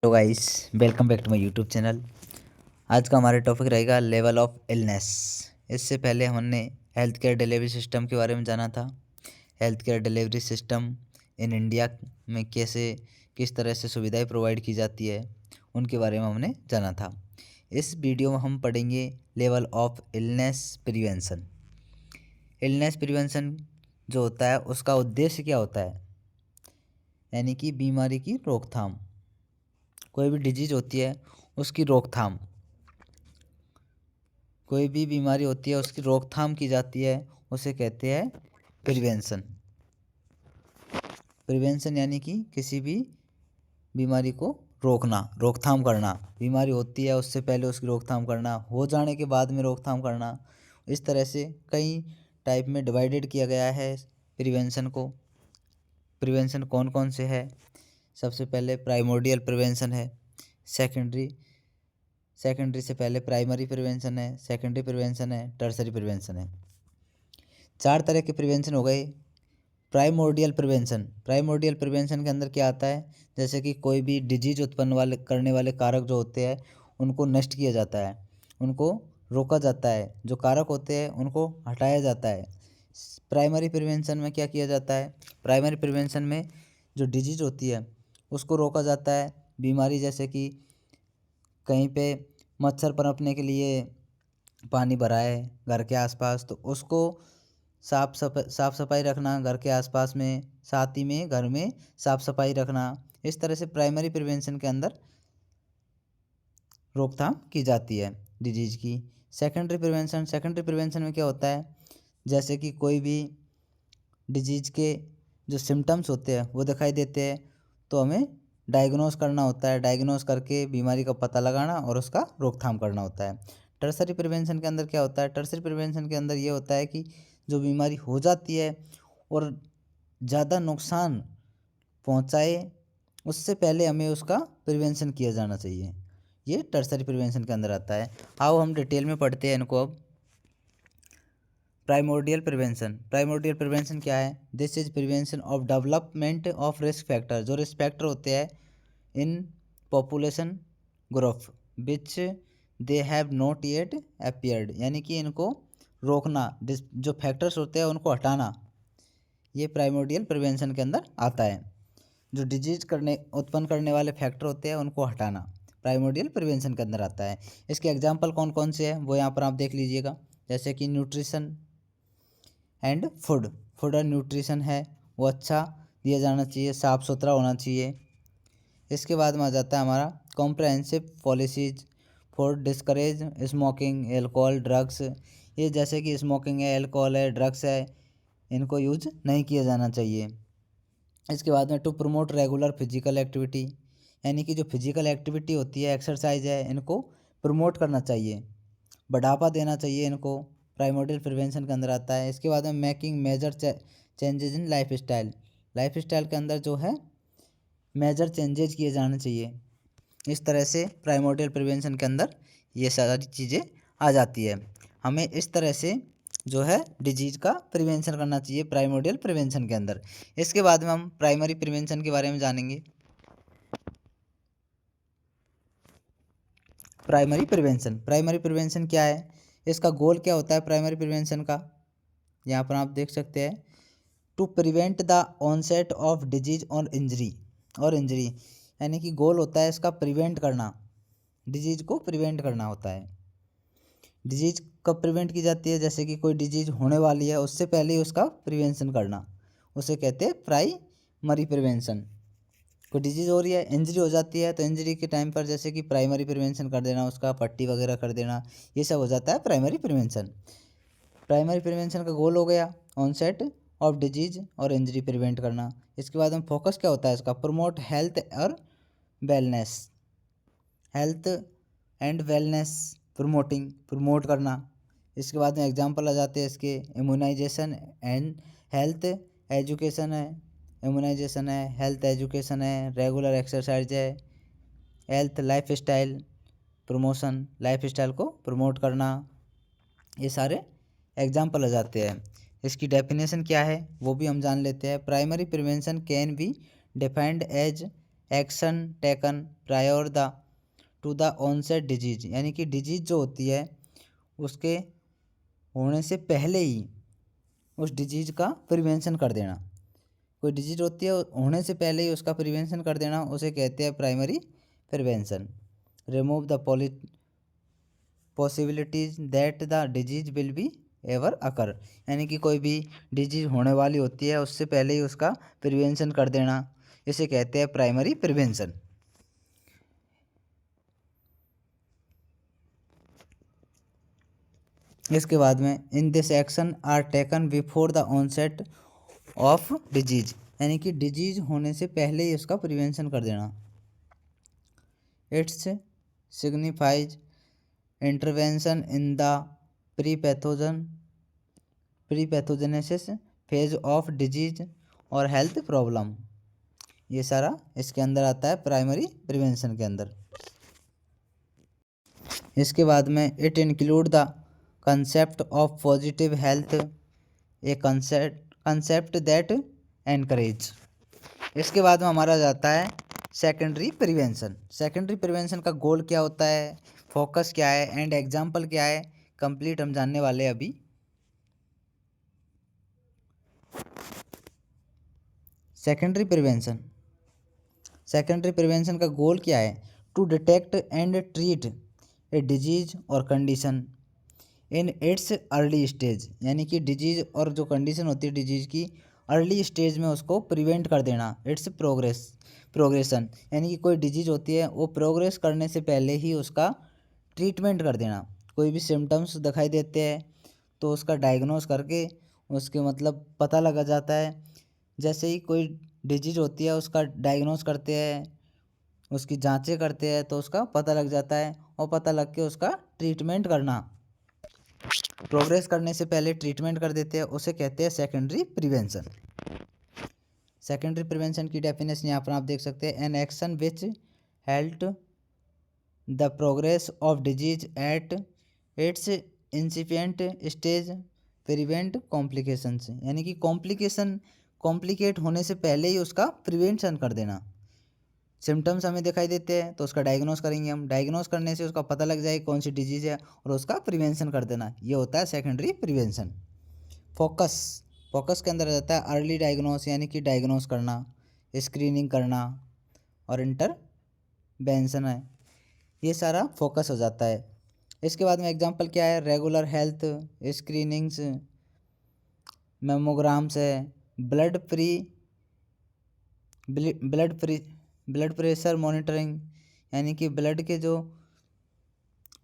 तो guys, welcome back to my YouTube channel. आज का हमारा टॉपिक रहेगा लेवल ऑफ इलनेस। इससे पहले हमने हेल्थ केयर डिलीवरी सिस्टम के बारे में जाना था। Health care delivery system in India में किस तरह से सुविधाएं प्रोवाइड की जाती है, उनके बारे में हमने जाना था। इस वीडियो में हम पढ़ेंगे level of illness prevention. Illness prevention जो होता है उसका उद्देश्य क्या होता है, यानी कि बीमारी की रोकथाम। कोई भी डिजीज होती है उसकी रोकथाम, कोई भी बीमारी होती है उसकी रोकथाम की जाती है, उसे कहते हैं प्रिवेंशन। प्रिवेंशन यानी कि किसी भी बीमारी को रोकना, रोकथाम करना। बीमारी होती है उससे पहले उसकी रोकथाम करना, हो जाने के बाद में रोकथाम करना। इस तरह से कई टाइप में डिवाइडेड किया गया है प्रिवेंशन को। प्रिवेंशन कौन कौन से है? सबसे पहले प्राइमोर्डियल प्रिवेंशन है, सेकेंडरी से पहले प्राइमरी प्रिवेंशन है, सेकेंडरी प्रिवेंशन है, टर्सरी प्रिवेंशन है। 4 तरह के प्रिवेंशन हो गए। प्राइमोर्डियल प्रिवेंशन के अंदर क्या आता है, जैसे कि कोई भी डिजीज उत्पन्न करने वाले कारक जो होते हैं उनको नष्ट किया जाता है, उनको रोका जाता है। जो कारक होते हैं उनको हटाया जाता है। प्राइमरी प्रिवेंशन में क्या किया जाता है? प्राइमरी प्रिवेंशन में जो डिजीज होती है उसको रोका जाता है। बीमारी जैसे कि कहीं पे मच्छर पनपने के लिए पानी भरा है घर के आसपास, तो उसको साफ सफाई रखना घर के आसपास में, साथ ही में घर में साफ सफाई रखना। इस तरह से प्राइमरी प्रिवेंशन के अंदर रोकथाम की जाती है डिजीज की। सेकेंडरी प्रिवेंशन में क्या होता है, जैसे कि कोई भी डिजीज के जो सिम्टम्स होते हैं वो दिखाई देते हैं, तो हमें डायग्नोस करना होता है। डायग्नोस करके बीमारी का पता लगाना और उसका रोकथाम करना होता है। टर्सरी प्रिवेंशन के अंदर क्या होता है? टर्सरी प्रिवेंशन के अंदर ये होता है कि जो बीमारी हो जाती है और ज़्यादा नुकसान पहुंचाए उससे पहले हमें उसका प्रिवेंशन किया जाना चाहिए। ये टर्सरी प्रिवेंशन के अंदर आता है। आओ हम डिटेल में पढ़ते हैं इनको अब। प्राइमोर्डियल प्रिवेंशन क्या है? This is prevention of development of risk factor. जो रिस्क फैक्टर होते हैं in population group which they have not yet appeared, यानी कि इनको रोकना, जो फैक्टर्स होते हैं उनको हटाना, ये प्राइमोर्डियल प्रिवेंशन के अंदर आता है। जो डिजीज उत्पन्न करने वाले फैक्टर होते हैं उनको हटाना प्राइमोर्डियल प्रिवेंशन के अंदर आता है। इसके एग्जाम्पल कौन कौन से हैं वो यहाँ पर आप देख लीजिएगा। जैसे कि न्यूट्रिशन एंड फूड और न्यूट्रिशन है वो अच्छा दिया जाना चाहिए, साफ़ सुथरा होना चाहिए। इसके बाद में आ जाता है हमारा comprehensive policies for discourage smoking, alcohol, drugs. ये जैसे कि स्मोकिंग है, एल्कोहल है, ड्रग्स है, इनको यूज नहीं किया जाना चाहिए। इसके बाद में to promote regular physical activity, यानी कि जो फिजिकल एक्टिविटी होती है, एक्सरसाइज है, इनको प्रमोट करना चाहिए, बढ़ावा देना चाहिए इनको। प्राइमोर्डियल प्रिवेंशन के अंदर आता है। इसके बाद में making major changes in lifestyle के अंदर जो है मेजर चेंजेज किए जाने चाहिए। इस तरह से प्राइमोर्डियल प्रिवेंशन के अंदर ये सारी चीज़ें आ जाती है। हमें इस तरह से जो है डिजीज का प्रिवेंशन करना चाहिए प्राइमोर्डियल प्रिवेंशन के अंदर। इसके बाद में हम प्राइमरी प्रिवेंशन के बारे में जानेंगे। प्राइमरी प्रिवेंशन क्या है, इसका गोल क्या होता है प्राइमरी प्रिवेंशन का? यहाँ पर आप देख सकते हैं, to prevent the onset of disease और इंजरी, यानी कि गोल होता है इसका प्रिवेंट करना, डिजीज को प्रिवेंट करना होता है। डिजीज कब प्रिवेंट की जाती है? जैसे कि कोई डिजीज होने वाली है उससे पहले ही उसका प्रिवेंशन करना, उसे कहते हैं प्राइमरी प्रिवेंशन। कोई डिजीज़ हो रही है, इंजरी हो जाती है, तो इंजरी के टाइम पर जैसे कि प्राइमरी प्रिवेंशन कर देना, उसका पट्टी वगैरह कर देना, ये सब हो जाता है प्राइमरी प्रिवेंशन। प्राइमरी प्रिवेंशन का गोल हो गया ऑनसेट ऑफ डिजीज और इंजरी प्रिवेंट करना। इसके बाद में फोकस क्या होता है इसका? प्रमोट हेल्थ और wellness, health and wellness promote करना। इसके बाद में एग्जाम्पल आ जाते हैं इसके, इम्यूनाइजेशन एंड हेल्थ एजुकेशन है, इम्यूनाइजेशन है, हेल्थ एजुकेशन है, रेगुलर एक्सरसाइज है, health life style promotion, life style को प्रमोट करना, ये सारे एग्जाम्पल आ जाते हैं। इसकी डेफिनेशन क्या है वो भी हम जान लेते हैं। Primary prevention can be defined as action taken prior the to the onset disease, यानी कि डिजीज जो होती है उसके होने से पहले ही उस डिजीज का प्रिवेंशन कर देना। कोई डिजीज होती है होने से पहले ही उसका प्रिवेंशन कर देना, उसे कहते हैं primary prevention. Remove the possibilities that the disease will be ever occur, यानी कि कोई भी डिजीज होने वाली होती है उससे पहले ही उसका प्रिवेंशन कर देना, इसे कहते हैं प्राइमरी प्रिवेंशन। इसके बाद में in this action are taken before the onset of disease, यानी कि डिजीज होने से पहले ही उसका प्रिवेंशन कर देना। It's signifies intervention in the pre pathogenesis phase of disease और हेल्थ प्रॉब्लम, ये सारा इसके अंदर आता है प्राइमरी प्रिवेंशन के अंदर। इसके बाद में it include the concept of positive health, A concept that encourage. इसके बाद में हमारा जाता है सेकेंडरी प्रिवेंशन। सेकेंडरी प्रिवेंशन का गोल क्या होता है, फोकस क्या है एंड एग्जाम्पल क्या है, कंप्लीट हम जानने वाले हैं अभी। सेकेंडरी प्रिवेंशन का गोल क्या है, to detect and treat a disease और condition in its early stage, यानी कि डिजीज और जो कंडीशन होती है डिजीज की अर्ली स्टेज में उसको प्रिवेंट कर देना। इट्स प्रोग्रेशन, यानी कि कोई डिजीज होती है वो प्रोग्रेस करने से पहले ही उसका ट्रीटमेंट कर देना। कोई भी सिम्टम्स दिखाई देते हैं तो उसका डायग्नोस करके उसके मतलब पता लगा जाता है। जैसे ही कोई डिजीज होती है उसका डायग्नोस करते हैं, उसकी जांचें करते हैं तो उसका पता लग जाता है, और पता लग के उसका ट्रीटमेंट करना, प्रोग्रेस करने से पहले ट्रीटमेंट कर देते हैं, उसे कहते हैं सेकेंडरी प्रिवेंशन। सेकेंडरी प्रिवेंशन की डेफिनेशन यहाँ पर आप देख सकते हैं, an action which help the progress of disease at its incipient stage prevent complications, यानी कि कॉम्प्लिकेट होने से पहले ही उसका प्रिवेंशन कर देना। सिम्टम्स हमें दिखाई देते हैं तो उसका डायग्नोस करेंगे हम, डायग्नोस करने से उसका पता लग जाएगा कौन सी डिजीज़ है और उसका प्रिवेंशन कर देना, ये होता है सेकेंडरी प्रिवेंशन। फोकस के अंदर आ जाता है अर्ली डायग्नोस, यानी कि डायग्नोस करना, स्क्रीनिंग करना और इंटरवेंशन है, ये सारा फोकस हो जाता है। इसके बाद में एग्जांपल क्या है, रेगुलर हेल्थ स्क्रीनिंग्स, मेमोग्राम्स है, ब्लड प्रेशर मॉनिटरिंग, यानी कि ब्लड के जो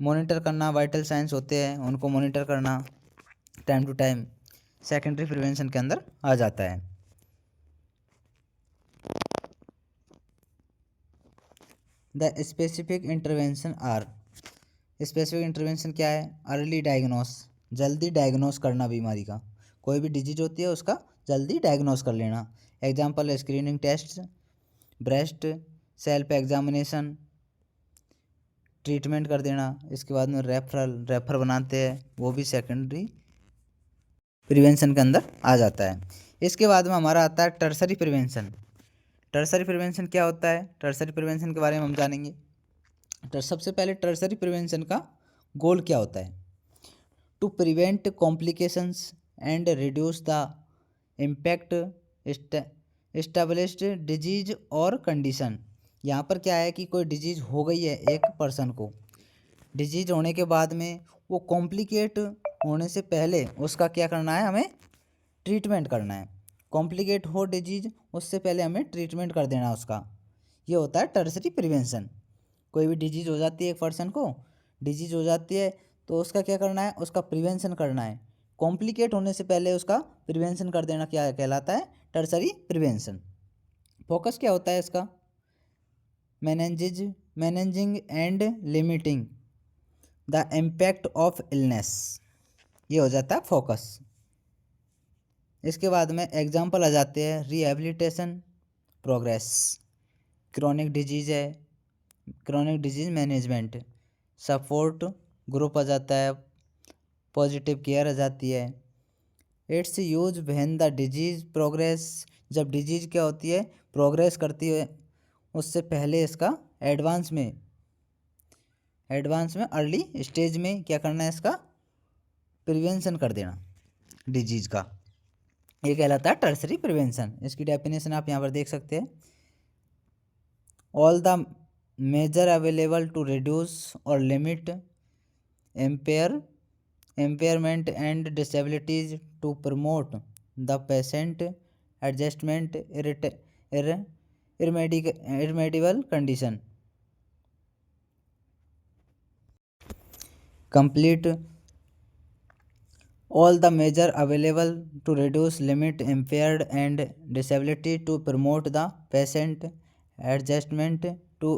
मॉनिटर करना, वाइटल साइंस होते हैं उनको मॉनिटर करना time to time, secondary prevention के अंदर आ जाता है। द स्पेसिफिक इंटरवेंशन क्या है, अर्ली डायग्नोस, जल्दी डायग्नोस करना बीमारी का, कोई भी डिजीज होती है उसका जल्दी डायग्नोस कर लेना। Example screening test, breast self examination, treatment कर देना। इसके बाद में रेफर बनाते हैं, वो भी सेकेंडरी प्रिवेंशन के अंदर आ जाता है। इसके बाद में हमारा आता है टर्सरी प्रिवेंशन। टर्सरी प्रिवेंशन क्या होता है, टर्सरी प्रिवेंशन के बारे में हम जानेंगे। सबसे पहले टर्सरी प्रिवेंशन का गोल क्या होता है, to prevent complications and reduce the impact established disease और कंडीशन। यहाँ पर क्या है कि कोई डिजीज हो गई है एक पर्सन को, डिजीज होने के बाद में वो कॉम्प्लिकेट होने से पहले उसका क्या करना है, हमें ट्रीटमेंट करना है। कॉम्प्लिकेट हो डिजीज उससे पहले हमें ट्रीटमेंट कर देना उसका, ये होता है टर्सरी प्रिवेंशन। कोई भी डिजीज हो जाती है एक पर्सन को, डिजीज हो जाती है तो उसका क्या करना है, उसका प्रिवेंशन करना है। कॉम्प्लिकेट होने से पहले उसका प्रिवेंशन कर देना क्या कहलाता है, टर्सरी प्रिवेंशन। फोकस क्या होता है इसका, managing and limiting the impact of illness, ये हो जाता है फोकस। इसके बाद में एग्जाम्पल आ जाते हैं, रिहेबिलिटेशन प्रोग्रेस, क्रोनिक डिजीज है, chronic disease management, support group आ जाता है, पॉजिटिव केयर आ जाती है। It's use when the disease progress, जब डिजीज क्या होती है प्रोग्रेस करती है उससे पहले इसका एडवांस में अर्ली स्टेज में क्या करना है, इसका प्रिवेंशन कर देना डिजीज का, ये कहलाता है टर्सरी प्रिवेंशन। इसकी डेफिनेशन आप यहाँ पर देख सकते हैं। All the major available to reduce और limit impairment and disabilities to promote the patient adjustment irremediable condition complete all the measure available to reduce limit impaired and disability to promote the patient adjustment to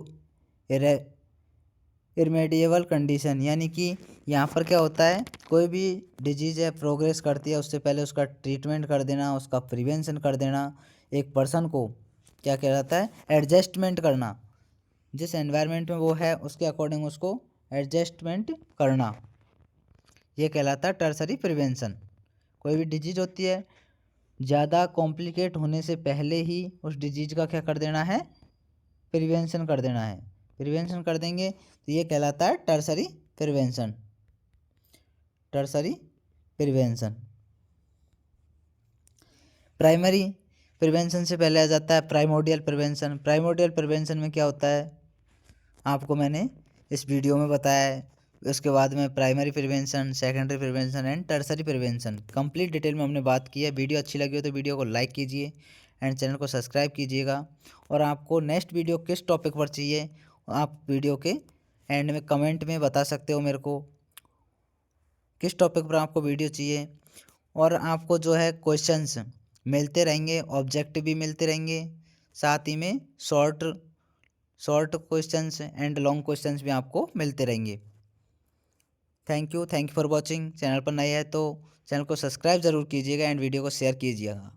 irremediable condition, यानी कि यहाँ पर क्या होता है, कोई भी डिजीज़ है प्रोग्रेस करती है उससे पहले उसका ट्रीटमेंट कर देना, उसका प्रिवेंशन कर देना। एक पर्सन को क्या कहलाता है, एडजस्टमेंट करना, जिस एनवायरनमेंट में वो है उसके अकॉर्डिंग उसको एडजस्टमेंट करना, ये कहलाता है टर्सरी प्रिवेंशन। कोई भी डिजीज़ होती है ज़्यादा कॉम्प्लिकेट होने से पहले ही उस डिजीज़ का क्या कर देना है, प्रिवेंशन कर देना है। प्रिवेंशन कर देंगे तो ये कहलाता है tertiary prevention. Tertiary prevention. Primary prevention से पहले आ जाता है प्राइमोडियल प्रिवेंशन। प्राइमोडियल प्रिवेंशन में क्या होता है आपको मैंने इस वीडियो में बताया है। उसके बाद में primary prevention, secondary prevention and tertiary prevention complete detail में हमने बात की है। वीडियो अच्छी लगी हो तो वीडियो को लाइक कीजिए एंड चैनल को सब्सक्राइब कीजिएगा। और आपको नेक्स्ट वीडियो किस टॉपिक पर चाहिए आप वीडियो के एंड में कमेंट में बता सकते हो मेरे को किस टॉपिक पर आपको वीडियो चाहिए। और आपको जो है क्वेश्चंस मिलते रहेंगे, ऑब्जेक्टिव भी मिलते रहेंगे, साथ ही में short questions and long questions भी आपको मिलते रहेंगे। Thank you for watching. Channel पर नए हैं तो चैनल को सब्सक्राइब ज़रूर कीजिएगा एंड वीडियो को शेयर कीजिएगा।